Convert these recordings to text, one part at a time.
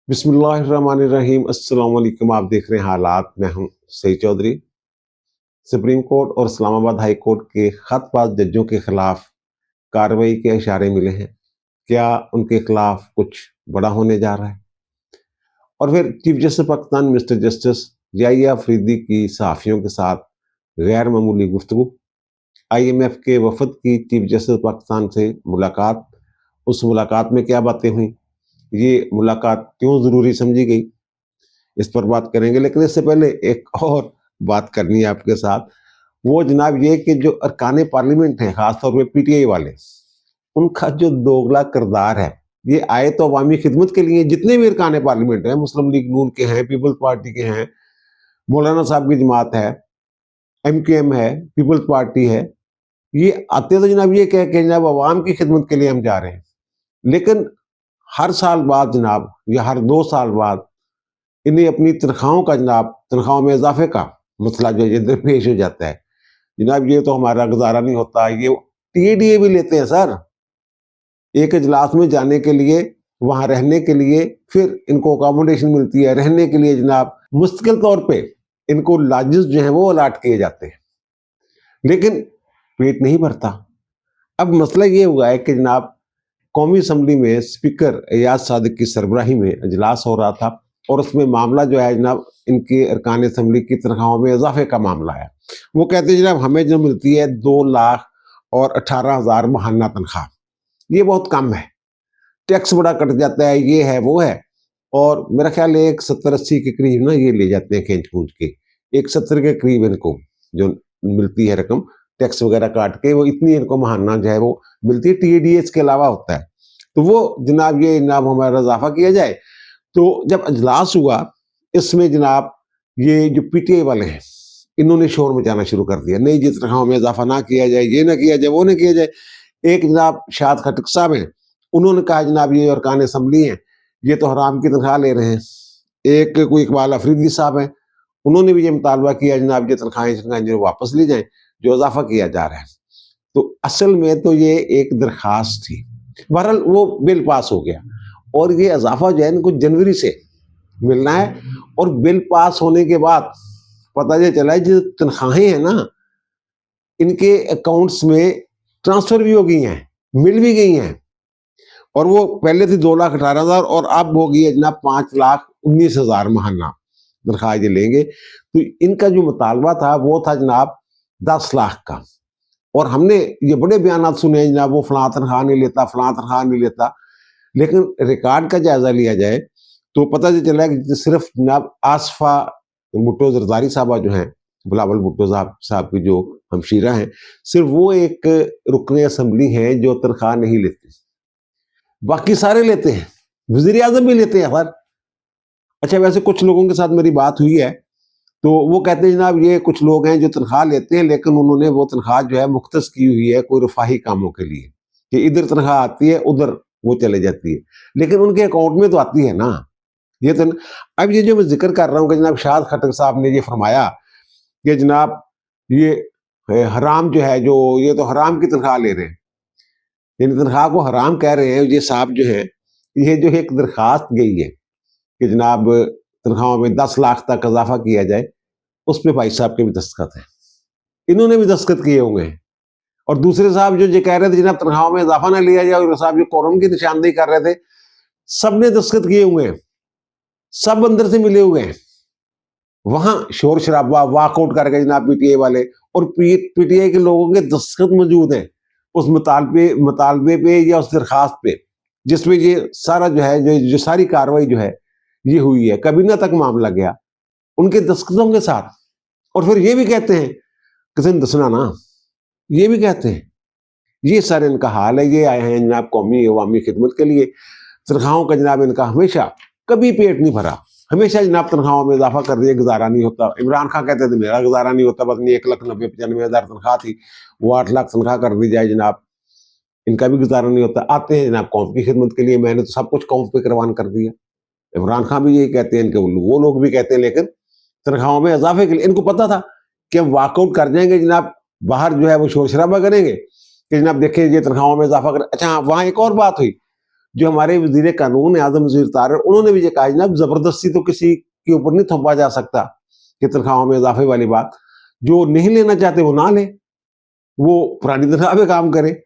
बिस्मिल्लाहिर्रहमानिर्रहीम। अस्सलाम वालेकुम। आप देख रहे हैं हालात। मैं हूं सईद चौधरी। सुप्रीम कोर्ट और इस्लामाबाद हाई कोर्ट के खतबाज जजों के खिलाफ कार्रवाई के इशारे मिले हैं। क्या उनके खिलाफ कुछ बड़ा होने जा रहा है? और फिर chief justice Pakistan mister justice Yahya Afridi की सहाफ़ियों के साथ गैर मामूली गुफ्तगू। IMF के वफद की चीफ जस्टिस पाकिस्तान से मुलाकात। उस मुलाकात में क्या बातें हुई, ये मुलाकात क्यों ज़रूरी समझी गई, इस पर बात करेंगे। लेकिन इससे पहले एक और बात करनी है आपके साथ। वो जनाब ये कि जो अरकान पार्लियामेंट हैं, खासतौर पे PTI वाले, उनका जो दोगला किरदार है, ये आए तो अवामी खिदमत के लिए। जितने भी अरकान पार्लियामेंट हैं, मुस्लिम लीग नून के हैं, पीपल्स पार्टी के हैं, मौलाना साहब की जमात है, MQM है, पीपल्स पार्टी है, ये आते तो जनाब ये कह के जनाब अवाम की खिदमत के लिए हम जा रहे हैं। लेकिन हर साल बाद जनाब, या हर 2 साल बाद, इन्हें अपनी तनख्वाहों का जनाब, तनख्वाहों में इजाफे का मसला जो है दरपेश हो जाता है। जनाब ये तो हमारा गुजारा नहीं होता। ये TADA भी लेते हैं सर, एक इजलास में जाने के लिए, वहां रहने के लिए, फिर इनको अकोमोडेशन मिलती है रहने के लिए। जनाब मुस्तकिल तौर पे इनको लॉजेस जो है वो अलाट किए जाते हैं, लेकिन पेट नहीं भरता। अब मसला ये हुआ है कि जनाब कौमी असम्बली में स्पीकर एयाज सादिक की सरबराही में इजलास हो रहा था, और उसमें मामला जो है जनाब इनके अरकान असम्बली की तनख्वाहों में इजाफे का मामला है। वो कहते हैं जनाब हमें जो मिलती है 2,18,000 महाना तनख्वाह, ये बहुत कम है, टैक्स बड़ा कट जाता है, ये है वो है। और मेरा ख्याल है 70-80 के करीब ना ये ले जाते हैं खींच खूंच के, 170 के करीब इनको जो मिलती है रकम, टैक्स वगैरह काट के, वो इतनी इनको महाना जो है वो मिलती है। TADA इसके अलावा होता है। तो वो जनाब ये जनाब हमारा इजाफा किया जाए। तो जब अजलास हुआ, इसमें जनाब ये जो PTI वाले हैं, इन्होंने शोर मचाना शुरू कर दिया, नहीं जी तनख्वाहों में इजाफा ना किया जाए, ये ना किया जाए, वो ना किया जाए। एक जनाब शाद खटक साहब हैं, उन्होंने कहा जनाब ये अरकान असम्बली हैं, ये तो हराम की तनख्वाह ले रहे हैं। एक कोई इकबाल अफरीदी साहब हैं, उन्होंने भी ये मुतालबा किया जनाब ये तनख्वाहें जो वापस ली जाएं, जो इजाफा किया जा रहा है। तो असल में तो ये एक दरखास्त थी। बहरहाल वो बिल पास हो गया, और ये इजाफा जो है इनको जनवरी से मिलना है। और बिल पास होने के बाद पता ये चला है जो तनख्वाहें हैं ना, इनके अकाउंट्स में ट्रांसफर भी हो गई हैं, मिल भी गई हैं। और वो पहले थी 2,18,000 और अब हो गई है जनाब 5,19,000 महाना तनख्वाह ये लेंगे। तो इनका जो मुतालबा था वो था जनाब 10 लाख का। और हमने ये बड़े बयान सुने हैं जनाब वो फलां तनख्वाह नहीं लेता, फलां तनख्वाह नहीं लेता। लेकिन रिकॉर्ड का जायजा लिया जाए तो पता ये चला कि सिर्फ जनाब आसफा भुट्टो जरदारी साहबा जो हैं, बिलावल भुट्टो साहब की जो हमशीरा हैं, सिर्फ वो एक रुकने असम्बली हैं जो तनख्वाह नहीं लेते, बाकी सारे लेते हैं। वजीर आजम भी लेते हैं सर। अच्छा, वैसे कुछ लोगों के साथ मेरी बात हुई है, तो वो कहते हैं जनाब ये कुछ लोग हैं जो तनख्वाह लेते हैं, लेकिन उन्होंने वो तनख्वाह जो है मुख्तस की हुई है कोई रफाही कामों के लिए, कि इधर तनख्वाह आती है उधर वो चले जाती है, लेकिन उनके अकाउंट में तो आती है ना। ये तो अब ये जो मैं जिक्र कर रहा हूँ कि जनाब शाद खटक साहब ने ये फरमाया कि जनाब ये हराम जो है, जो ये तो हराम की तनख्वाह ले रहे हैं, यानी तनख्वाह को हराम कह रहे हैं ये साहब जो है। ये जो एक दरखास्त गई है कि जनाब तनख्वाहों में 10 लाख तक इजाफा किया जाए, उस पर भाई साहब के भी दस्तखत है, इन्होंने भी दस्तखत किए होंगे हैं। और दूसरे साहब जो ये कह रहे थे जनाब तनख्वाहों में इजाफा ना लिया जाए, और साहब जो कोरम की निशानदेही कर रहे थे, सबने दस्तखत किए हुए हैं, सब अंदर से मिले हुए हैं। वहां शोर शराबा वॉकआउट करके जनाब PTI वाले, और PTI के लोगों के दस्तखत मौजूद हैं उस मुतालबे पे या उस दरखास्त पे, जिसमें ये सारा जो है जो सारी कार्रवाई जो है ये हुई है। कबीना तक मामला गया उनके दस्तखतों के साथ। और फिर ये भी कहते हैं, किसी ने दसना ना, ये भी कहते हैं ये सारे इनका हाल है, ये आए हैं जनाब कौमी अवामी खिदमत के लिए। तनख्वाहों का जनाब इनका हमेशा कभी पेट नहीं भरा, हमेशा जनाब तनख्वाहों में इजाफा कर दिया, गुजारा नहीं होता। इमरान खान कहते थे मेरा गुजारा नहीं होता, बस 1,90,95,000 तनख्वाह थी, वो 8 लाख तनख्वाह कर दी जाए जनाब, इनका भी गुजारा नहीं होता। आते हैं जनाब कौम की खिदमत के लिए, मैंने तो सब कुछ कौम पे करवान कर दिया। इमरान खान भी यही कहते हैं, इनके वो लोग भी कहते हैं, लेकिन तनख्वाहों में इजाफे के लिए इनको पता था कि हम वॉकआउट कर जाएंगे जनाब, बाहर जो है वो शोर शराबा करेंगे कि जनाब देखिए ये तनख्वाहों में इजाफा कर। अच्छा हाँ, वहां एक और बात हुई, जो हमारे वजीर कानून है आजम वजीर तारिक, उन्होंने भी ये कहा जनाब जबरदस्ती तो किसी के ऊपर नहीं थोपा जा सकता कि तनख्वाहों में इजाफे वाली बात, जो नहीं लेना चाहते वो ना ले, वो पुरानी तनख्वाह पे काम करे।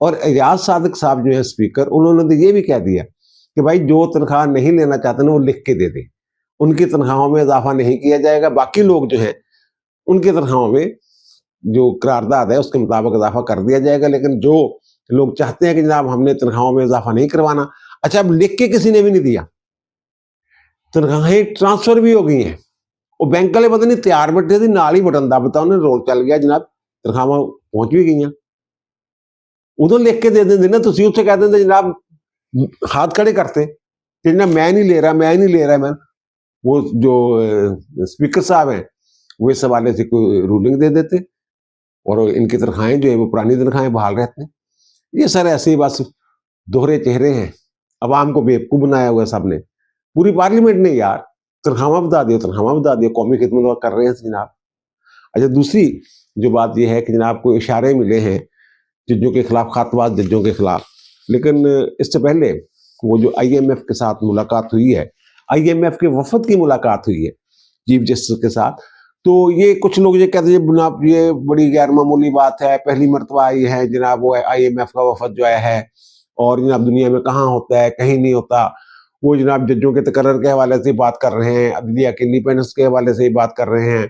और एजाज सादिक साहब जो है स्पीकर, उन्होंने तो ये भी कह दिया कि भाई जो तनख्वाह नहीं लेना चाहते ना वो लिख के दे दे, उनकी तनख्वाहों में इजाफा नहीं किया जाएगा, बाकी लोग जो है उनकी तनख्वाहों में जो करारदाद है उसके मुताबिक इजाफा कर दिया जाएगा। लेकिन जो लोग चाहते हैं कि जनाब हमने तनख्वाहों में इजाफा नहीं करवाना, अच्छा अब लिख के किसी ने भी नहीं दिया, तनख्वाहें ट्रांसफर भी हो गई हैं, वो बैंक वाले पता नहीं तैयार बैठे थे, नाल ही बटन दबता उन्हें रोल चल गया जनाब, तनख्वाहां पहुंच भी गई। उदों लिख के दे देंगे ना, तुम उससे कह देंगे जनाब, हाथ खड़े करते कि जनाब मैं नहीं ले रहा, मैं नहीं ले रहा, मैं वो जो स्पीकर साहब हैं वो इस हवाले से कोई रूलिंग दे देते और इनकी तनख्वाहें जो है वो पुरानी तनख्वाहें बहाल रहते हैं। ये सर ऐसे ही बस दोहरे चेहरे हैं, अवाम को बेवकूफ बनाया हुआ है सबने, पूरी पार्लियामेंट ने यार, तनख्वाह बता दियो, तनख्वाह बता दियो, कौमी खिदमत कर रहे हैं जनाब। अच्छा दूसरी जो बात यह है कि जनाब को इशारे मिले हैं जजों के खिलाफ, खातवाद जजों के खिलाफ, लेकिन इससे पहले वो जो IMF के साथ मुलाकात हुई है, IMF के वफद की मुलाकात हुई है चीफ जस्टिस के साथ, तो ये कुछ लोग ये कहते हैं जनाब ये बड़ी गैर मामूली बात है, पहली मरतबा आई है जनाब वो IMF का वफद जो आया है, और जनाब दुनिया में कहाँ होता है, कहीं नहीं होता। वो जनाब जजों के तकर्रर के हवाले से बात कर रहे हैं, अदलिया के इंडिपेंडेंस के हवाले से बात कर रहे हैं,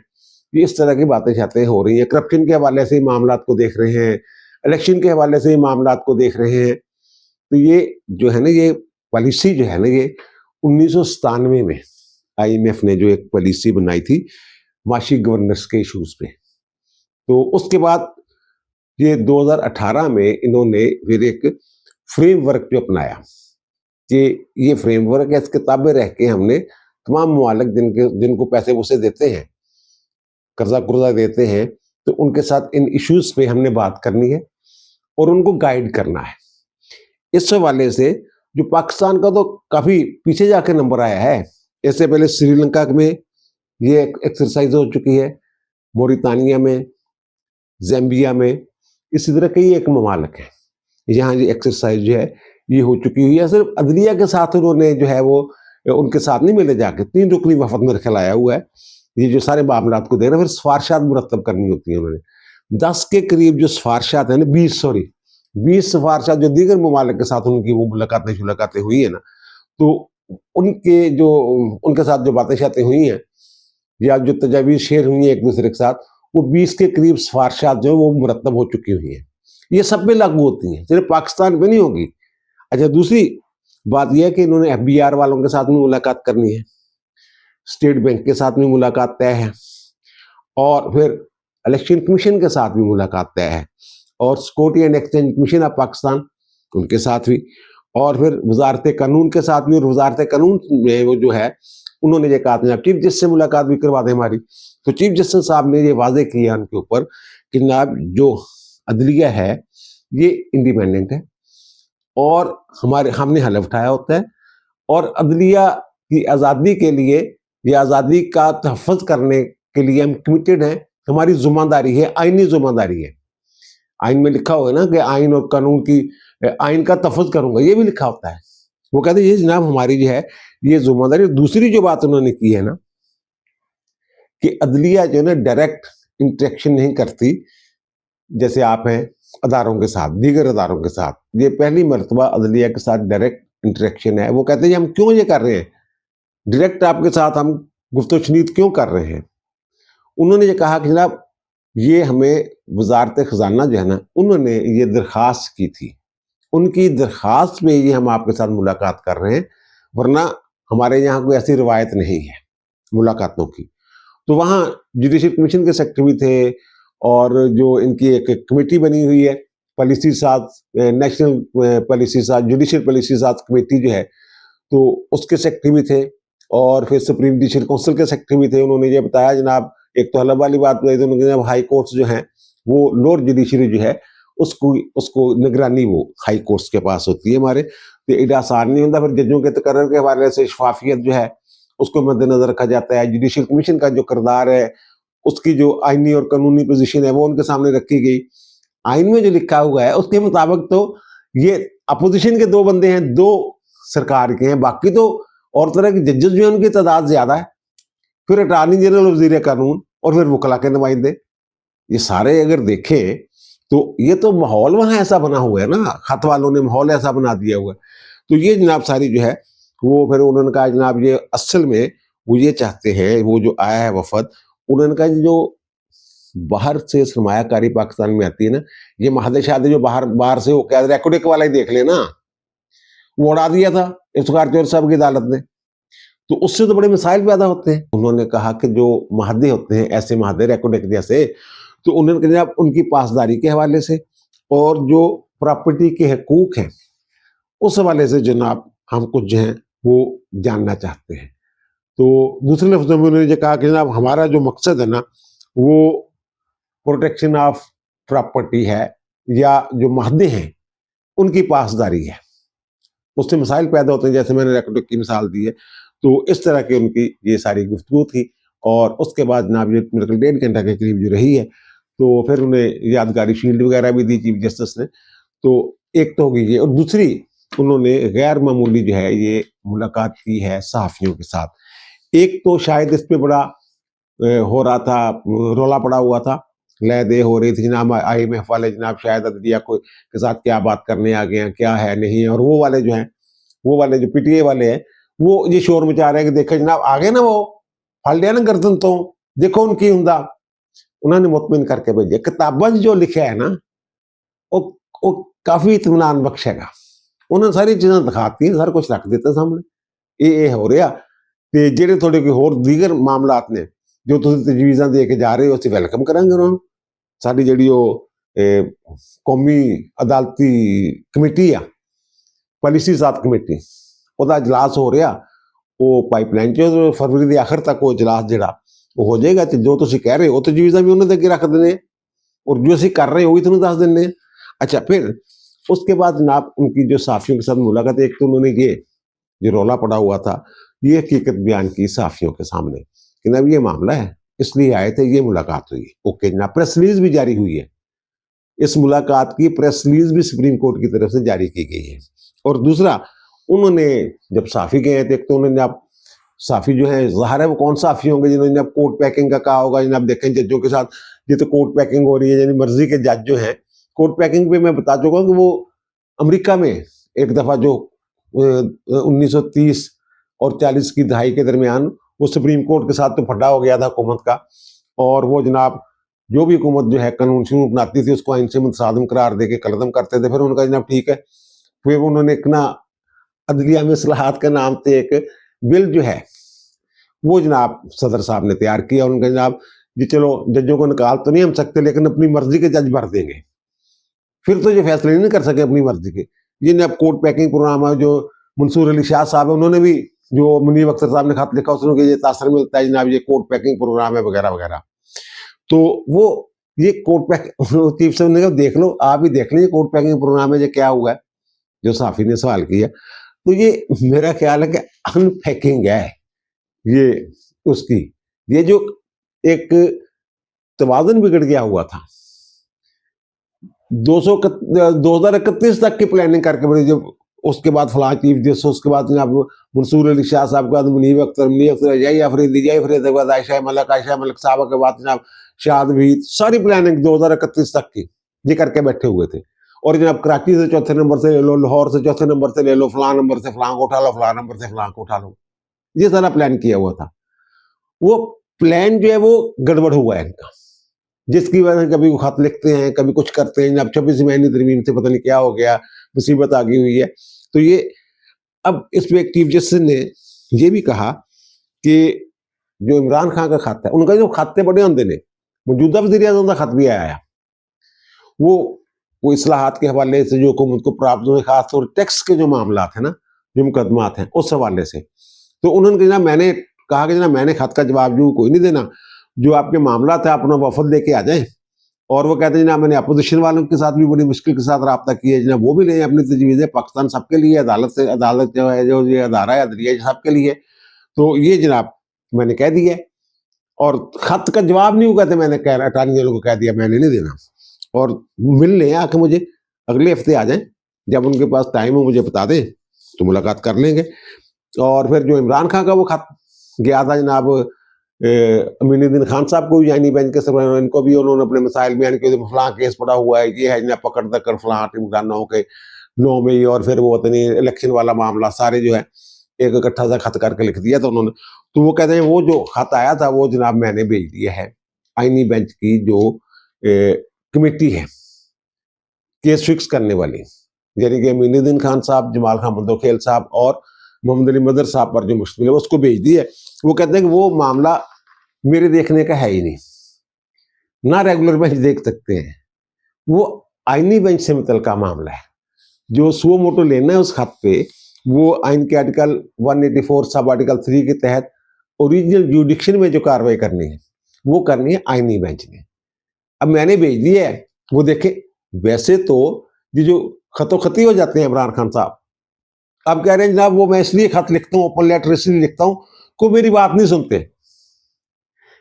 ये इस तरह की बातें शातें हो रही हैं, करप्शन के हवाले से मामला को देख रहे हैं, इलेक्शन के हवाले से मामला को देख रहे हैं। तो ये जो है ना, ये पॉलिसी जो है ना, ये 1997 में IMF ने जो एक पॉलिसी बनाई थी माशी गवर्नेंस के इशूज पे, तो उसके बाद ये 2018 में इन्होंने फिर एक फ्रेमवर्क जो अपनाया कि ये फ्रेमवर्क है, इसके ताबे रह के हमने तमाम मुआलिक जिनको पैसे वैसे देते हैं, कर्जा कुर्जा देते हैं, तो उनके साथ इन इश्यूज पे हमने बात करनी है और उनको गाइड करना है। इस हवाले से जो पाकिस्तान का तो काफी पीछे जाके नंबर आया है, इससे पहले श्रीलंका में ये एक्सरसाइज हो चुकी है, मोरितानिया में, ज़ैम्बिया में, इसी तरह कई एक ममालिक हैं यहाँ ये एक्सरसाइज जो है ये हो चुकी हुई है। सिर्फ अदलिया के साथ उन्होंने जो है वो उनके साथ नहीं मिले जाके, 3 रुकनी वफद मेरे ख्याल आया हुआ है, ये जो सारे मामला को दे रहे हैं, फिर सिफारशात मुरतब करनी होती है उन्होंने। 10 के करीब जो सिफारशात है ना, 20 सिफारशात जो दीगर ममालिक के साथ उनकी वो मुलाकातें हुई है ना, तो उनके जो उनके साथ जो बातें शातें हुई हैं या जो तजावीज़ शेयर हुई हैं एक दूसरे के साथ, वो 20 के करीब सिफारशात जो है वो मुरतब हो चुकी हुई हैं। ये सब पे लागू होती हैं, सिर्फ पाकिस्तान पे नहीं होगी। अच्छा दूसरी बात यह है कि इन्होंने FBR वालों के साथ में मुलाकात करनी है, स्टेट बैंक के साथ में मुलाकात तय है, और फिर इलेक्शन कमीशन के साथ भी मुलाकात तय है, और security and exchange commission of Pakistan उनके साथ भी, और फिर वजारत कानून के साथ भी। और वजारत कानून में वो जो है उन्होंने ये कहा था चीफ जस्टिस से मुलाकात भी करवा दें हमारी, तो चीफ जस्टिस साहब ने ये वाजे किया उनके ऊपर कि जनाब जो अदलिया है ये इंडिपेंडेंट है और हमने हलफ उठाया होता है, और अदलिया की आज़ादी के लिए या आज़ादी का तहफ़्फ़ुज़ करने के लिए हम कमिटेड हैं, हमारी ज़िम्मेदारी है, आइनी ज़िम्मेदारी है। आइन में लिखा हुआ है ना कि आइन और कानून की, आइन का तहफ़्फ़ुज़ करूंगा, ये भी लिखा होता है। वो कहते हैं ये जनाब हमारी जो है ये ज़िम्मेदारी। दूसरी जो बात उन्होंने की है ना कि अदलिया जो है ना डायरेक्ट इंटरेक्शन नहीं करती, जैसे आप हैं अदारों के साथ, दीगर अदारों के साथ, ये पहली मरतबा अदलिया के साथ डायरेक्ट इंटरेक्शन है। वो कहते हैं हम क्यों ये कर रहे हैं, डायरेक्ट आपके साथ हम गुफ्तगू क्यों कर रहे हैं। उन्होंने ये कहा कि जनाब ये हमें वजारत ख़जाना जो है ना, उन्होंने ये दरख्वास्त की थी, उनकी दरख्वास्त में ये हम आपके साथ मुलाकात कर रहे हैं, वरना हमारे यहाँ कोई ऐसी रवायत नहीं है मुलाकातों की। तो वहाँ जुडिशल कमीशन के सेक्रेटरी भी थे, और जो इनकी एक कमेटी बनी हुई है पॉलिसी साथ, नेशनल पॉलिसी साथ, जुडिशल पॉलिसी साथ कमेटी जो है, तो उसके सेक्रेटरी भी थे, और फिर सुप्रीम जुडिशल काउंसिल के सेक्रेटरी भी थे। उन्होंने ये बताया जनाब, एक तो हलब वाली बात बताई, तो उन्होंने हाई कोर्ट्स जो हैं वो लोअर जुडिशरी जो है उसको निगरानी वो हाई कोर्ट्स के पास होती है हमारे, तो एडा आसान नहीं होता। फिर जजों के तकर्रर के हवाले से शफाफियत जो है उसको मद्देनजर रखा जाता है, जुडिशल कमीशन का जो किरदार है, उसकी जो आइनी और कानूनी पोजीशन है वो उनके सामने रखी गई। आइन में जो लिखा हुआ है उसके मुताबिक तो ये अपोजिशन के 2 बंदे हैं, 2 सरकार के हैं, बाकी तो और तरह के जजेस जो हैं उनकी तादाद ज्यादा है, फिर अटॉर्नी जनरल, वजीर कानून और फिर वकला के नुमाइंदे, ये सारे अगर देखें तो ये तो माहौल वहां ऐसा बना हुआ है ना, खत वालों ने माहौल ऐसा बना दिया हुआ है। तो ये जनाब सारी जो है वो फिर उन्होंने कहा जनाब ये असल में वो ये चाहते हैं, वो जो आया है वफद, उन्होंने कहा जो बाहर से सरमायाकारी पाकिस्तान में आती है ना, ये महादे शादी जो बाहर बाहर से वो कह रहे रेकोडिक वाला ही देख लेना, वो उड़ा दिया था इफ्तिखार चौधरी साहब की अदालत ने, तो उससे तो बड़े मिसाइल पैदा होते हैं। उन्होंने कहा कि जो महादे होते हैं ऐसे महादे रेकोडिक जैसे, तो उन्होंने कहा जनाब उनकी पासदारी के हवाले से और जो प्रॉपर्टी के हकूक हैं उस हवाले से जनाब हम कुछ जो है वो जानना चाहते हैं। तो दूसरे लफ्जों में उन्होंने कहा कि जनाब हमारा जो मकसद है ना वो प्रोटेक्शन ऑफ प्रॉपर्टी है, या जो महदे हैं उनकी पासदारी है, उससे मसाइल पैदा होते हैं, जैसे मैंने रेकोडिक की मिसाल दी है। तो इस तरह की उनकी ये सारी गुफ्तगू थी, और उसके बाद जनाब ये मेरे को 1.5 घंटा के करीब जो रही है, तो फिर उन्हें यादगारी शील्ड वगैरह भी दी चीफ जस्टिस ने। तो एक तो होगी ये, और दूसरी उन्होंने गैर मामूली जो है ये मुलाकात की है सहाफ़ियों के साथ। एक तो शायद इस पे बड़ा हो रहा था, रोला पड़ा हुआ था, लय दे हो रही थी जनाब IMF वाले जनाब शायद अदलिया को के साथ क्या बात करने आ गए हैं, क्या है नहीं है, और वो वाले जो हैं, वो वाले जो PTA वाले हैं वो ये शोर मचा रहे हैं कि देखो जनाब आगे ना वो फल लिया ना गर्दन, तो देखो उनकी उमदा। उन्होंने मुतमिन करके भेजे, किताबा जो लिखा है ना वो काफी इत्मीनान बख्शेगा। उन्होंने सारी चीजें दिखाती हैं, सारा कुछ रख देते सामने, ये हो रहा ते जेडे थोड़े कोई होर दीगर मामलात ने जो तुम तजवीज़ां दे के जा रहे हो, उसे वेलकम करेंगे उन्होंने। साडी जिहड़ी कौमी अदालती कमेटी आ, पॉलिसी साथ कमेटी, ਉਹਦਾ इजलास हो रहा, वो पाइपलाइन च फरवरी के आखिर तक वो इजलास जिहड़ा वो हो जाएगा, तो जो तुसीं कह रहे हो तजवीज़ां भी उन्होंने अगे रख देने, और जो असीं कर रहे हो वही तुहानूं दस दिंदे। अच्छा, फिर उसके बाद जनाब उनकी जो सहाफ़ियों के साथ मुलाकात, एक तो उन्होंने ये जो रौला पड़ा हुआ था ये हकीकत बयान की सहाफ़ियों के सामने कि जनाब ये मामला है, इसलिए आए थे, ये मुलाकात हुई। ओके जनाब, प्रेस रिलीज भी जारी हुई है, इस मुलाकात की प्रेस रिलीज भी सुप्रीम कोर्ट की तरफ से जारी की गई है। और दूसरा, उन्होंने जब साफ़ी गए थे, एक तो उन्होंने आप साफ़ी जो है ज़ाहिर है वो कौन साफ़ी होंगे जिन्होंने अब कोर्ट पैकिंग का कहा होगा। जनाब देखें जजों के साथ ये तो कोर्ट पैकिंग हो रही है, यानी मर्जी के जज जो है कोर्ट पैकिंग पे मैं बता चुका हूँ कि वो अमेरिका में एक दफ़ा जो 1930 और 40 की दहाई के दरमियान वो सुप्रीम कोर्ट के साथ तो फटा हो गया था हुकूमत का, और वो जनाब जो भी हुकूमत जो है कानून शुरू बनाती थी उसको आइन से मुतसादम करार दे के कलदम करते थे। फिर उनका जनाब ठीक है, फिर उन्होंने एक ना अदलिया में इस्लाहात के नाम से एक बिल जो है वो जनाब सदर साहब ने तैयार किया। उनका जनाब जी चलो जजों को निकाल तो नहीं हम सकते, लेकिन अपनी मर्जी के जज भर देंगे। फिर तो ये फैसले नहीं कर सके अपनी मर्जी के। ये जनाब कोर्ट पैकिंग प्रोग्राम है, जो मंसूर अली शाह साहब है उन्होंने भी, जो मुनीब अख्तर साहब ने खत लिखा उसमें ये तासर मिलता है जनाब ये कोर्ट पैकिंग प्रोग्राम है वगैरह वगैरह। तो वो ये कोर्ट पैकिंग चीफ साहब ने कहा देख लो, आप ही देख लीजिए कोर्ट पैकिंग प्रोग्राम है ये क्या हुआ है, जो साफ़ी ने सवाल किया। तो ये मेरा ख्याल है कि अनपैकिंग है ये उसकी, ये जो एक तवाज़ुन बिगड़ गया हुआ था 2031 तक की प्लानिंग करके बड़ी, जब उसके बाद फलां चीफ जस्टिस, उसके बाद जनाब मंसूर अली शाह साहब के बाद मुनीब अख्तर जय अफरीदी के बाद आयशा मलिक साहब के बाद जनाब शाद भी, सारी प्लानिंग 2031 तक की ये करके बैठे हुए थे। और जनाब कराची से चौथे नंबर से ले लो, लाहौर से चौथे नंबर से ले लो, फलां नंबर से फलां को उठा लो, फलां नंबर से फलां को उठा लो, ये सारा प्लान किया हुआ था। वो प्लान जो है वो गड़बड़ हुआ है इनका, जिसकी वजह से कभी वो खत लिखते हैं, कभी कुछ करते हैं। अब 26 महीने तरमीम से पता नहीं क्या हो गया, मुसीबत आ गई हुई है। तो ये अब इस पे एक चीफ जस्टिस ने ये भी कहा कि जो इमरान खान का खत है, उनका जो खत बड़े होंगे ने, मौजूदा वज़ीर आज़म का खत भी आया, वो इस्लाहात के हवाले से जो हुकूमत को प्राप्त हुए, खासतौर टैक्स के जो मामला है ना, जो मुकदमात हैं उस हवाले से। तो उन्होंने कहा, मैंने कहा कि जना मैंने खत का जवाब जो कोई नहीं देना, जो आपके मामला था अपना वफद लेके आ जाए। और वो कहते हैं जना मैंने अपोजिशन वालों के साथ भी बड़ी मुश्किल के साथ रब्ता किया है, जना वो भी लें अपनी तजवीज़ें, पाकिस्तान सबके लिए, अदालत जो है, जो ये अदारा है अदलिया सबके लिए। तो ये जनाब मैंने कह दिया, और खत का जवाब नहीं हुआ, तो मैंने कह अटारनी जनरल को कह दिया मैंने नहीं देना, और मिल लें आके मुझे अगले हफ्ते आ जाएं, जब उनके पास टाइम हो मुझे बता दें तो मुलाकात कर लेंगे। और फिर जो इमरान खान का वो खत गया था जनाब अमीनुद्दीन खान साहब को, यानी बेंच के सरबराह, इनको भी उन्होंने अपने मसाइल बयान किए, फलां केस पड़ा हुआ है, ये है जनाब पकड़ दकर फलां इमरानों के 9 मई, और फिर वो पता नहीं इलेक्शन वाला मामला, सारे जो है एक इकट्ठा सा खत करके लिख दिया था उन्होंने। तो वो कहते हैं वो जो खत आया था वो जनाब मैंने भेज दिया है आईनी बेंच की जो कमेटी है केस फिक्स करने वाली, यानी कि अमीनुद्दीन खान साहब, जमाल खान बंदोखेल साहब और मोहम्मद अली मदर साहब पर जो मुश्किल है उसको भेज दी है। वो कहते हैं कि वो मामला मेरे देखने का है ही नहीं, ना रेगुलर बेंच देख सकते हैं, वो आईनी बेंच से मुतल्लिका मामला है। जो सुओ मोटो लेना है उस खत पे, वो आइन के आर्टिकल 184 सब आर्टिकल 3 के तहत ओरिजिनल जुडिक्शन में जो कार्रवाई करनी है वो करनी है आईनी बेंच ने। अब मैंने भेज दिया है, वो देखे। वैसे तो ये जो खतोखती हो जाते हैं इमरान खान साहब, अब कह रहे हैं जनाब वो मैं इसलिए खत लिखता हूँ, ओपन लेटर इसलिए लिखता हूँ, कोई मेरी बात नहीं सुनते,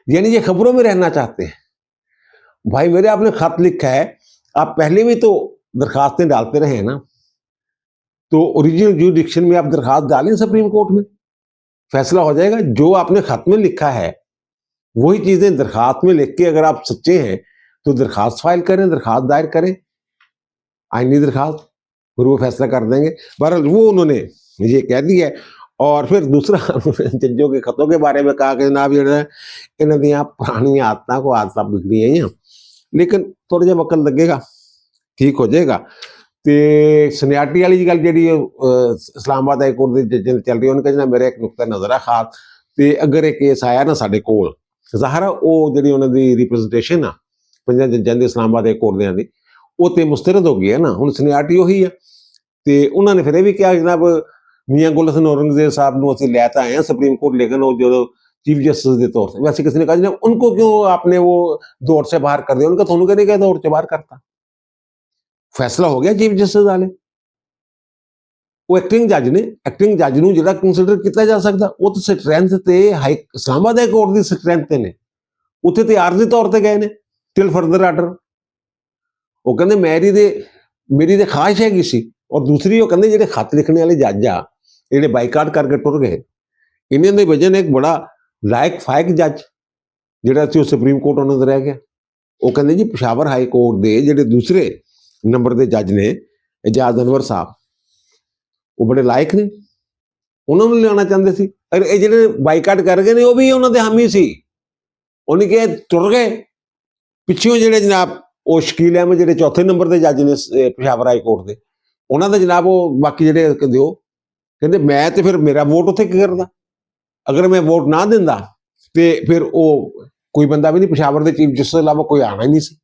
यानी ये खबरों में रहना चाहते हैं। भाई मेरे आपने खत लिखा है, आप पहले भी तो दरखास्तें डालते रहे हैं ना, तो ओरिजिनल जुडिक्शन में आप दरखास्त डालें सुप्रीम कोर्ट में, फैसला हो जाएगा। जो आपने खत में लिखा है वही चीजें दरखास्त में लिख के, अगर आप सच्चे हैं तो दरखास्त फाइल करें, दरखास्त दायर करें, आईनी दरखास्त, फिर वो फैसला कर देंगे। बहरहाल वो उन्होंने ये कह दिया है। और फिर दूसरा जजों के खतों के बारे में कहा कि जनाब ये इन्हों दी पुरानी आदत को आदत बिगड़ी है, लेकिन थोड़ा जहा वक्त लगेगा, ठीक हो जाएगा। तो सनियाटी वाली गल जी इस्लामाबाद हाई कोर्ट के जज चल रही है, उनका जनाब मेरा एक नुकता नजर है खास, तो अगर एक केस आया ना साढ़े कोल, ज़ाहिर है वो जी उन्होंने रिप्रजेंटेशन आ 5 जजों की इस्लामाबाद हाई कोर्ट की, वो तो मुस्तरद हो गई है ना, हुण सनियाटी उही है। तो उन्होंने फिर भी कहा जनाब मियाँ गुल हसन औरंगजेब साहब को असं लैता आए हैं सुप्रीम कोर्ट, लेकिन वो जो चीफ जस्टिस के तौर से, वैसे किसी ने कहा जनाब उनको क्यों आपने वो दौर से बाहर कर दिया, उनका थोनू कहने क्या दौर से बाहर करता, फैसला हो गया चीफ जस्टिस वाले, वो एक्टिंग जज नूं जिहड़ा कंसीडर किया जा सकता, वो तो स्ट्रेंथ ते हाई इस्लामाबाद हाई कोर्ट की स्ट्रेंथ ने, उत्थे ते आरजी तौर पर गए ने टिल फर्दर आर्डर। वो कहते मेरी तो ख्वाहिश हैगी सी, और दूसरी वो कहते जो खत लिखने वाले जज आ ਜਿਹੜੇ ਬਾਈਕਾਟ करके टुर गए, इन्हों की वजह ने एक बड़ा लायक फायक जज ਜਿਹੜਾ ਸੀ ਉਹ ਸੁਪਰੀਮ ਕੋਰਟ ਉਹਨਾਂ ਦਾ ਰਹਿ ਗਿਆ। ਉਹ ਕਹਿੰਦੇ ਜੀ ਪਿਸ਼ਾਵਰ ਹਾਈ ਕੋਰਟ ਦੇ ਜਿਹੜੇ ਦੂਸਰੇ ਨੰਬਰ ਦੇ ਜੱਜ ਨੇ ਇਜਾਜ਼ ਅਨਵਰ ਸਾਹਿਬ, ਉਹ ਬੜੇ ਲਾਇਕ ਨੇ, ਉਹਨਾਂ ਨੂੰ ਲਿਆਉਣਾ ਚਾਹੁੰਦੇ ਸੀ। ਅਰ ਇਹ ਜਿਹੜੇ ਬਾਈਕਾਟ ਕਰ ਗਏ ਨੇ ਉਹ ਵੀ ਉਹਨਾਂ ਦੇ ਹਾਮੀ ਸੀ, ਉਹਨੇ ਕਿਹਾ ਟੁਰ ਗਏ ਪਿੱਛੋਂ। ਜਿਹੜੇ ਜਨਾਬ ਉਹ ਸ਼ਕੀਲ ਅਹਿਮਦ ਜਿਹੜੇ ਚੌਥੇ ਨੰਬਰ ਦੇ ਜੱਜ ਨੇ ਪਿਸ਼ਾਵਰ ਹਾਈ ਕੋਰਟ ਦੇ, ਉਹਨਾਂ ਦਾ ਜਨਾਬ ਉਹ ਬਾਕੀ ਜਿਹੜੇ ਕਹਿੰਦੇ ਉਹ ਕਹਿੰਦੇ ਮੈਂ ਤੇ ਫਿਰ ਮੇਰਾ ਵੋਟ ਉੱਥੇ ਕੀ ਕਰਦਾ, ਅਗਰ ਮੈਂ ਵੋਟ ਨਾ ਦਿੰਦਾ ਤੇ ਫਿਰ ਉਹ ਕੋਈ ਬੰਦਾ भी नहीं, पिशावर के चीफ जस्टिस के अलावा कोई आना ही नहीं सी,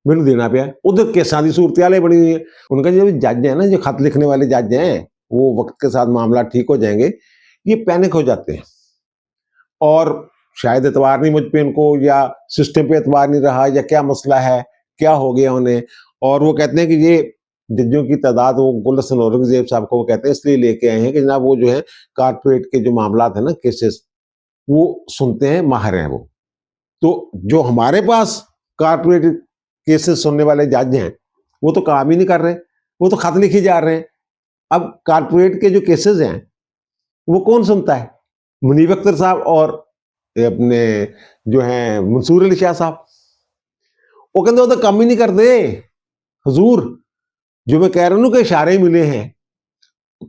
मैनू देना पाया। उधर केसा की सूरत हाल बनी हुई है। उनका जो जज है ना, जो खत लिखने वाले जज हैं, वो वक्त के साथ मामला ठीक हो जाएंगे, ये पैनिक हो जाते हैं और शायद एतबार नहीं मुझ पे इनको, या सिस्टम पे एतबार नहीं रहा, या क्या मसला है, क्या हो गया उन्हें। और वो कहते हैं कि ये जजों की तादाद, वो गुल हसन औरंगजेब साहब को वो कहते हैं इसलिए लेके आए हैं कि जनाब वो जो है कारपोरेट के जो मामला है ना, केसेस, वो सुनते हैं, माहिर हैं वो। तो जो हमारे पास कारपोरेट केसेस सुनने वाले जज हैं वो तो काम ही नहीं कर रहे, वो तो खत लिखी जा रहे हैं। अब कारपोरेट के जो केसेस हैं वो कौन सुनता है? मुनीब अख्तर साहब और अपने जो हैं मंसूर अली शाह साहब, वो कहते वो तो काम ही नहीं करते हजूर। जो मैं कह रहा हूँ कि इशारे मिले हैं,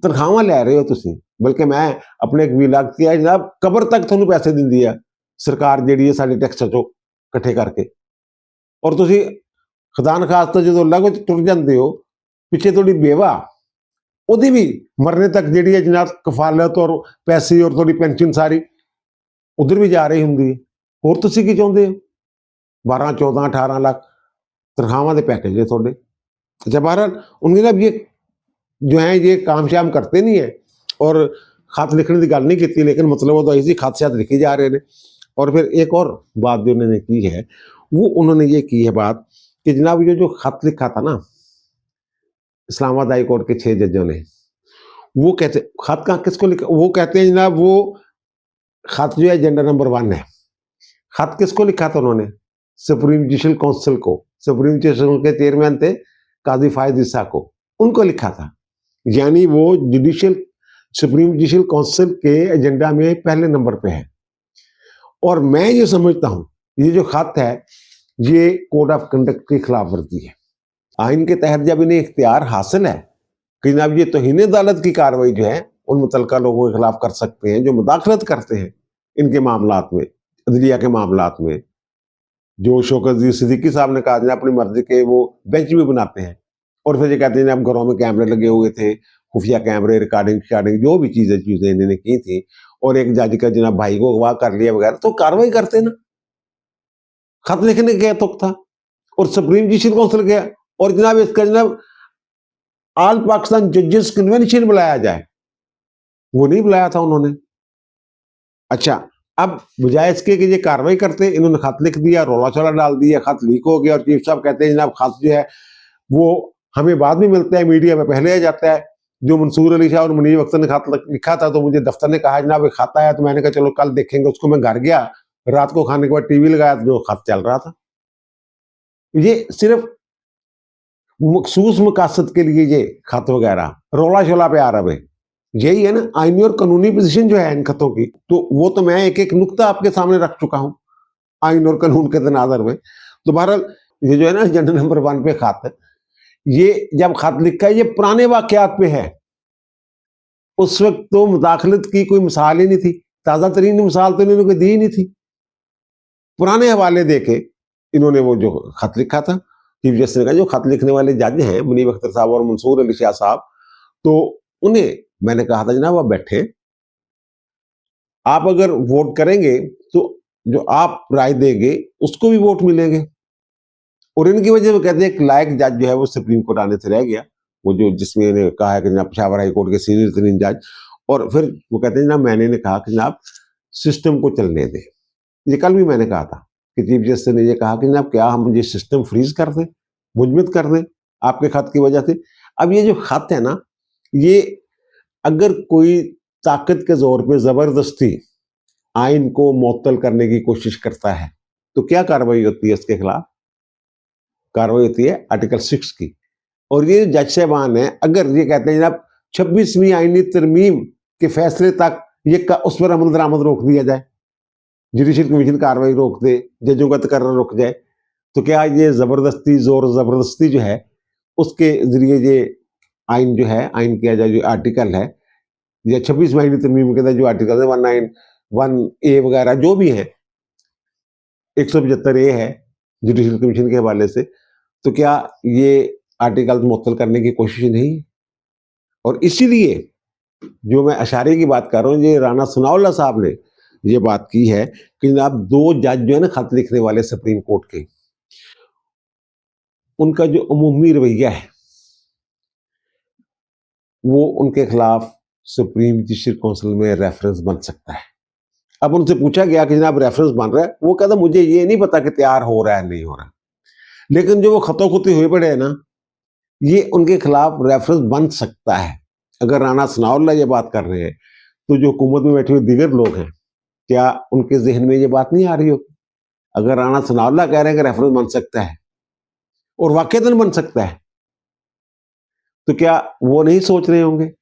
तनख्वाह लै रहे हो तुम, बल्कि मैं अपने विलाग किया जनाब कबर तक थोनू पैसे दी है सरकार जी साढ़े टैक्सां चो इकट्ठे करके, और तुम खदान खास तो जो अल्लाह को टुर जाते हो, पिछे थोड़ी बेवा वो भी मरने तक जी है जनाब कफालत और पैसे और थोड़ी पेंशन सारी उधर भी जा रही होंगी है। होर तुसीं की चाहुंदे हो? 12, 14, 18 लाख तनख्वाहां दे पैकेज है थोड़े। अच्छा, बहरहाल उनके ना ये जो है ये काम शाम करते नहीं है, और खत लिखने की गल नहीं की, लेकिन मतलब वो तो ऐसी खत शात लिखी जा रहे हैं। और फिर एक और बात जो उन्होंने की है, वो उन्होंने ये की है बात कि जनाब ये जो खत लिखा था ना इस्लामाबाद हाई कोर्ट के 6 जजों ने, वो कहते खत कहाँ किसको लिखा, वो कहते हैं जनाब वो खत जो है एजेंडा नंबर 1 है। खत किसको लिखा था उन्होंने? सुप्रीम जुडिशल काउंसिल को, सुप्रीम जुडिशल के चेयरमैन थे काजी फायद ईसा को। उनको लिखा था, यानी वो सुप्रीम जुडिशियल काउंसिल के एजेंडा में पहले नंबर पे है। और मैं ये समझता हूं ये जो खत है ये कोड ऑफ कंडक्ट की खिलाफ वर्जी है। आइन के तहत जब इन्हें इख्तियार हासिल है कि जनाब ये तौहीन अदालत की कार्रवाई जो है उन मुतल्लिका लोगों के खिलाफ कर सकते हैं जो मुदाखलत करते हैं इनके मामलात में, अदलिया के मामलात में। जो शौकत जी सिद्दीकी साहब ने कहा अपनी मर्जी के वो बेंच भी बनाते हैं और फिर ये कहते हैं अब घरों में कैमरे लगे हुए थे, खुफिया कैमरे, रिकॉर्डिंग जो भी चीजें इन्होंने की थी, और एक जज का जनाब भाई को अगवा कर लिया वगैरह, तो कार्रवाई करते ना। खत लिखने गया तुक था और सुप्रीम जुडिशियल काउंसिल गया और जनाब इसका जनाब ऑल पाकिस्तान जजेस कन्वेंशन बुलाया जाए, वो नहीं बुलाया था उन्होंने। अच्छा, अब बजाय इसके कि ये कार्रवाई करते इन्होंने खत लिख दिया, रोला चौला डाल दिया, खत लीक हो गया और चीफ साहब कहते हैं जनाब खत जो है वो हमें बाद में मिलता है, मीडिया में पहले आ जाता है। जो मंसूर अली शाह और मुनीब अख्तर ने खत लिखा था तो मुझे दफ्तर ने कहा जनाब खत आया, तो मैंने कहा चलो कल देखेंगे उसको। मैं घर गया, रात को खाने के बाद टीवी लगाया तो जो खत चल रहा था। ये सिर्फ मखसूस मकासद के लिए ये खत वगैरह रोला शोला पे आ रहा है, यही है ना आईनी और कानूनी पोजीशन जो है इन खतों की। तो वो तो मैं एक एक नुक्ता आपके सामने रख चुका हूं आइन और कानून के तनाजर में। तो बहरहाल ये जो है ना एजेंडा नंबर 1 पे खत है, ये जब खत लिखा है ये पुराने वाकयात पे है। उस वक्त तो मुदाखलत की कोई मिसाल ही नहीं थी, ताजा तरीन मिसाल तो इन्होंने कोई दी नहीं थी। पुराने हवाले देके इन्होंने वो जो खत लिखा था, चीफ जस्टिस ने कहा जो खत लिखने वाले जज हैं मुनीब अख्तर साहब और मंसूर अली शाह साहब, तो उन्हें मैंने कहा था जनाब आप बैठे, आप अगर वोट करेंगे तो जो आप राय देंगे उसको भी वोट मिलेंगे। और इनकी वजह से वो कहते हैं एक लायक जज जो है वो सुप्रीम कोर्ट आने से रह गया, वो जो जिसमें इन्हें कहा है कि जनाब पेशावर हाई कोर्ट के सीनियर तरीन जज। और फिर वो कहते हैं जनाब मैंने ने कहा कि जनाब सिस्टम को चलने दें। ये कल भी मैंने कहा था कि चीफ जस्टिस ने ये कहा कि जनाब क्या हम ये सिस्टम फ्रीज कर दें, मुजमित कर दें आपके खत की वजह से। अब ये जो खत है ना, ये अगर कोई ताकत के जोर पे जबरदस्ती आइन को मुअत्तल करने की कोशिश करता है तो क्या कार्रवाई होती है इसके खिलाफ? कार्रवाई होती है आर्टिकल 6 की। और ये जज साहबान है अगर ये कहते हैं जनाब 26वीं आईनी तरमीम के फैसले तक ये उस पर अमल दरामद रोक दिया जाए, जुडिशियल कमीशन कार्रवाई रोक दे, जजों का तकर्रर रुक जाए, तो क्या ये जबरदस्ती जोर जबरदस्ती जो है उसके जरिए ये आइन जो है आइन किया जाए, जो आर्टिकल है या 26 आईनी तरमीम के अंदर जो आर्टिकल है 191A वगैरह जो भी है, 175A है जुडिशियल कमीशन के हवाले से, तो क्या ये आर्टिकल मुअत्तल करने की कोशिश नहीं? और इसीलिए जो मैं अशारे की बात कर रहा हूँ, ये राना सनाउल्लाह साहब ने ये बात की है कि जनाब 2 जज जो है ना खत लिखने वाले सुप्रीम कोर्ट के, उनका जो अमूमी रवैया है वो उनके खिलाफ सुप्रीम जुडिशियल काउंसिल में रेफरेंस बन सकता है। अब उनसे पूछा गया कि जनाब रेफरेंस बन रहा है, वो कहता मुझे ये नहीं पता कि तैयार हो रहा है नहीं हो रहा, लेकिन जो वो खतों खुती हुए पड़े हैं ना, ये उनके खिलाफ रेफरेंस बन सकता है। अगर राना सनाउल्लाह ये बात कर रहे हैं तो जो हुकूमत में बैठे हुए दीगर लोग हैं, क्या उनके जहन में ये बात नहीं आ रही हो? अगर राना सनाउल्लाह कह रहे हैं कि रेफरेंस बन सकता है और वाकईतन बन सकता है, तो क्या वो नहीं सोच रहे होंगे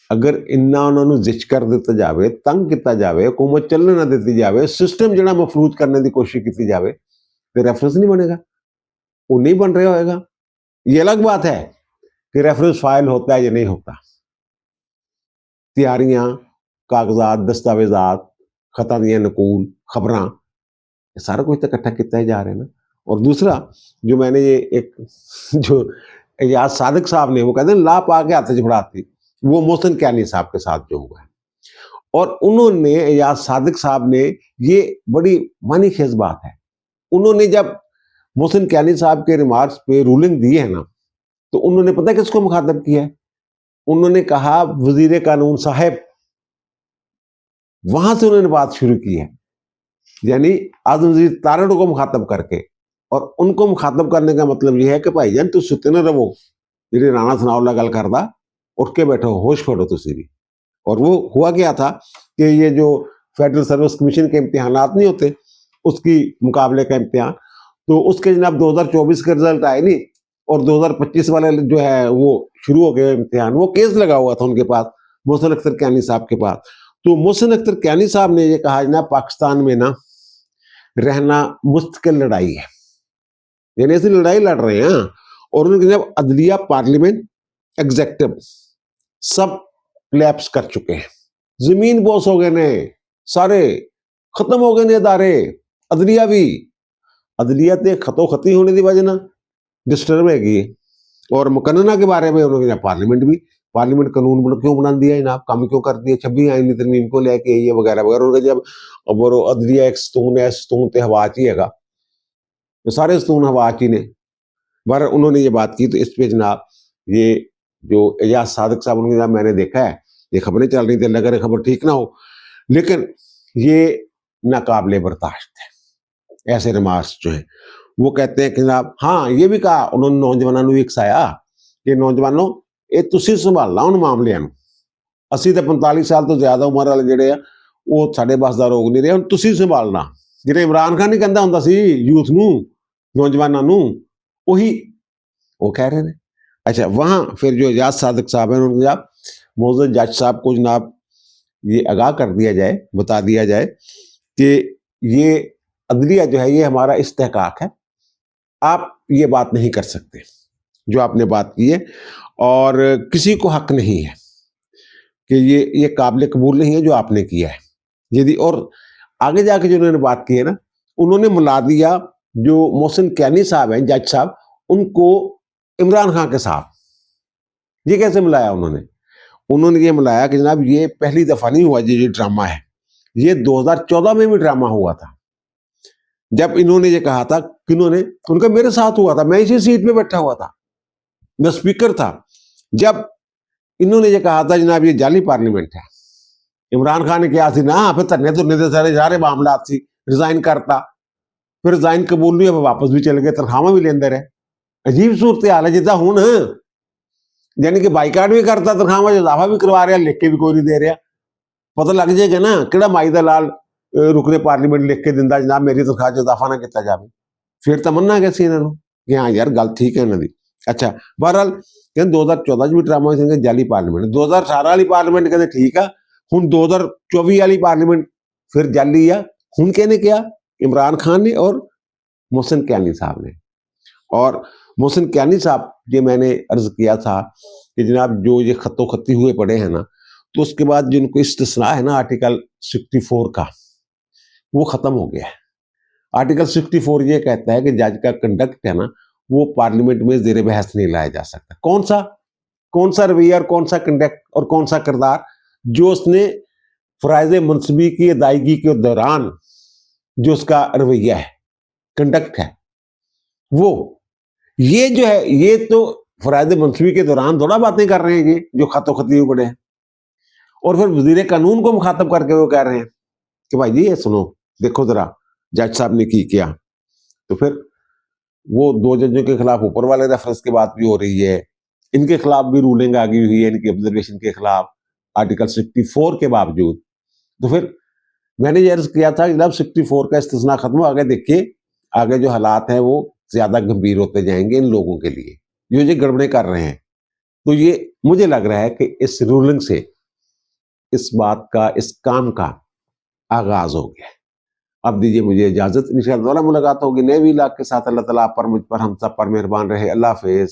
अगर इन्ना उन्होंने जिच कर दिता जाए, तंग किया जाए, हुकूमत चलने ना दी जाए, सिस्टम जड़ा मफलूज करने की कोशिश की जाए, तो रेफरेंस नहीं बनेगा, वो नहीं बन रहा होगा। ये अलग बात है कि रेफरेंस फाइल होता है या नहीं होता, तैयारियां, कागजात, दस्तावेजात, खता दियां नकूल, खबरां, सारा कुछ तो इकट्ठा किया जा रहा है ना। और दूसरा जो मैंने ये एक जो एजाज सादिक साहब ने वो कहते हैं ला पा के हाथ से फड़ाती, वो मोहसिन कैनी साहब के साथ जो हुआ है, और उन्होंने एजाज सादिक साहब ने ये बड़ी मानीखेज बात है, उन्होंने जब मोहसिन कैनी साहब के रिमार्क्स पे रूलिंग दी है ना, तो उन्होंने पता किसको मुखातब किया है? उन्होंने कहा वजीर कानून साहब, वहां से उन्होंने बात शुरू की है, यानी आजम वजीर तारड़ को मुखातब करके। और उनको मुखातब करने का मतलब यह है कि भाईजान तू सुते न रहो, जी राना सनाउल्लाह गल करदा, उठ के बैठो, होश फड़ो तुसी भी। और वो हुआ क्या था कि ये जो फेडरल सर्विस कमीशन के इम्तिहानात नहीं होते, उसकी मुकाबले का इम्तिहान, तो उसके जनाब 2024 के रिजल्ट आए नहीं, और 2025 वाले जो है वो शुरू हो गए इम्तिहान, वो केस लगा हुआ था उनके पास, मोहसिन अख्तर कैनी साहब के पास। तो मोहसिन अख्तर कैनी साहब ने ये कहा ना, पाकिस्तान में ना रहना मुस्तकिल लड़ाई है, यानी ऐसी लड़ाई लड़ रहे हैं। और उन्होंने जब अदलिया, पार्लियामेंट, एग्जेक्टिव सब क्लैप्स कर चुके हैं, जमीन बॉस हो गए ने सारे, खत्म हो गए ने इदारे, अदलिया भी, अदलिया ते खतो खती होने की वजह ना डिस्टर्ब हैगी। और मुकन्ना के बारे में उन्होंने पार्लियामेंट भी, पार्लियामेंट कानून क्यों बना दिया जनाब, काम क्यों कर दिया, 26 आईनी तरमीम को लेके ये वगैरह वगैरह। उनका जब वो अदलिया एक सतून है, सतून ते हवा च ही हैगा, तो सारे सतून हवा च ही ने। पर उन्होंने ये बात की, तो इस पे जनाब ये जो एजाज सादिक साहब, उनके जनाब मैंने देखा है, ये खबरें चल रही थी, अल्लाह करे खबर ठीक ना हो, लेकिन ये नाकाबिले बर्दाश्त है ऐसे रिमार्क्स जो है। वो कहते हैं कि जनाब, हाँ ये भी कहा उन्होंने, नौजवानों भी उकसाया कि नौजवानों ये तुसी संभालना उन मामलिਆਂ ਨੂੰ, ਅਸੀਂ ਤਾਂ 45 साल तो ज्यादा उम्र वाले ਜਿਹੜੇ ਆ ਉਹ ਸਾਡੇ बस ਦਾ ਰੋਗ ਨਹੀਂ ਰਹੇ, ਹੁਣ ਤੁਸੀਂ ਸੰਭਾਲਣਾ। ਜਿਹੜੇ ਇਮਰਾਨ ਖਾਨ ਨਹੀਂ ਕਹਿੰਦਾ ਹੁੰਦਾ ਸੀ ਯੂਥ ਨੂੰ, नौजवानों ਨੂੰ, वही वो कह रहे हैं। अच्छा, वहां फिर जो एजाज सादिक साहब हैं, उनको जनाब मोअज़्ज़ज़ जज साहब को जनाब ये आगाह कर दिया जाए, बता दिया जाए कि ये अदलिया जो है ये हमारा इस्तेहकाक है, आप ये बात नहीं कर सकते जो आपने बात की है, और किसी को हक नहीं है कि ये काबिल कबूल नहीं है जो आपने किया है। यदि और आगे जाके जो उन्होंने बात की है ना, उन्होंने मिला दिया जो मोहसिन कैनी साहब हैं, जज साहब, उनको इमरान खान के साथ। ये कैसे मिलाया उन्होंने? उन्होंने ये मिलाया कि जनाब ये पहली दफा नहीं हुआ, ये ड्रामा है, ये 2014 में भी ड्रामा हुआ था, जब इन्होंने ये कहा था कि इन्होंने, उनका मेरे साथ हुआ था, मैं इसी सीट में बैठा हुआ था, मैं स्पीकर था, जब इन्होंने ये कहा था जनाब ये जाली पार्लियामेंट है। इमरान खान ने किया थी ना, फिर धरने धुरने दे सारे मामला थी, रिजाइन करता, फिर रिजाइन कबूल नहीं, वापस भी चले गए, तनख्वाह भी लेंदे रहे। अजीब सूरत हाल है, जिदा हूं यानी कि बाईकाट भी करता, तनख्वाह इजाफा भी करवा रहा, लिख के भी कोई नहीं दे रहा। पता लग जाएगा ना कि माई दा लाल रुकने पार्लीमेंट लिख के दिंदा जनाब मेरी तनख्वाह च इजाफा ना किया जाए, फिर तो मन्ना गया सी इन्होंने कि हाँ यार गल ठीक है इन्होंने। अच्छा, बहरहाल कहते 2014 भी ड्रामा से जाली पार्लीमेंट, 2018 वाली पार्लीमेंट कहते ठीक है, हुण 2024 वाली पार्लीमेंट फिर जाली आ। हुण कहने क्या, इमरान खान ने और मोहसिन कैनी साहब ने। और मोहसिन कैनी साहब, ये मैंने अर्ज किया था कि जनाब जो ये खत्तो खत्ती हुए पड़े हैं ना, तो उसके बाद जिनको इस्तिस्ना है ना आर्टिकल 64 का, वो खत्म हो गया है। आर्टिकल 64 ये कहता है कि जज का कंडक्ट है ना, वो पार्लियामेंट में ज़ेरे बहस नहीं लाया जा सकता। कौन सा रवैया और कौन सा कंडक्ट और कौन सा किरदार, जो उसने फराइज मुनसबी की अदायगी के दौरान जो उसका रवैया है, कंडक्ट है, वो ये जो है, ये तो फराइज मुनसबी के दौरान थोड़ा बातें कर रहे हैं ये जो खतो खती हुए पड़े हैं। और फिर वजीर कानून को मुखातब करके वो कह रहे हैं कि भाई जी ये सुनो, देखो जरा जज साहब ने की किया। तो फिर वो 2 जजों के खिलाफ ऊपर वाले रेफरेंस की बात भी हो रही है, इनके खिलाफ भी रूलिंग आ गई हुई है, इनकी ऑब्जर्वेशन के खिलाफ आर्टिकल 64 के बावजूद। तो फिर मैंने ये अर्ज किया था कि जब 64 का इस्तिस्ना खत्म हो, आगे देखिए आगे जो हालात हैं वो ज्यादा गंभीर होते जाएंगे इन लोगों के लिए जो ये गड़बड़े कर रहे हैं। तो ये मुझे लग रहा है कि इस रूलिंग से इस बात का, इस काम का आगाज हो गया। अब दीजिए मुझे इजाजत, इंशाअल्लाह दोबारा मुलाकात होगी नए व्लॉग के साथ। अल्लाह ताला आप पर, मुझ पर, हम सब पर मेहरबान रहे। अल्लाह हाफिज।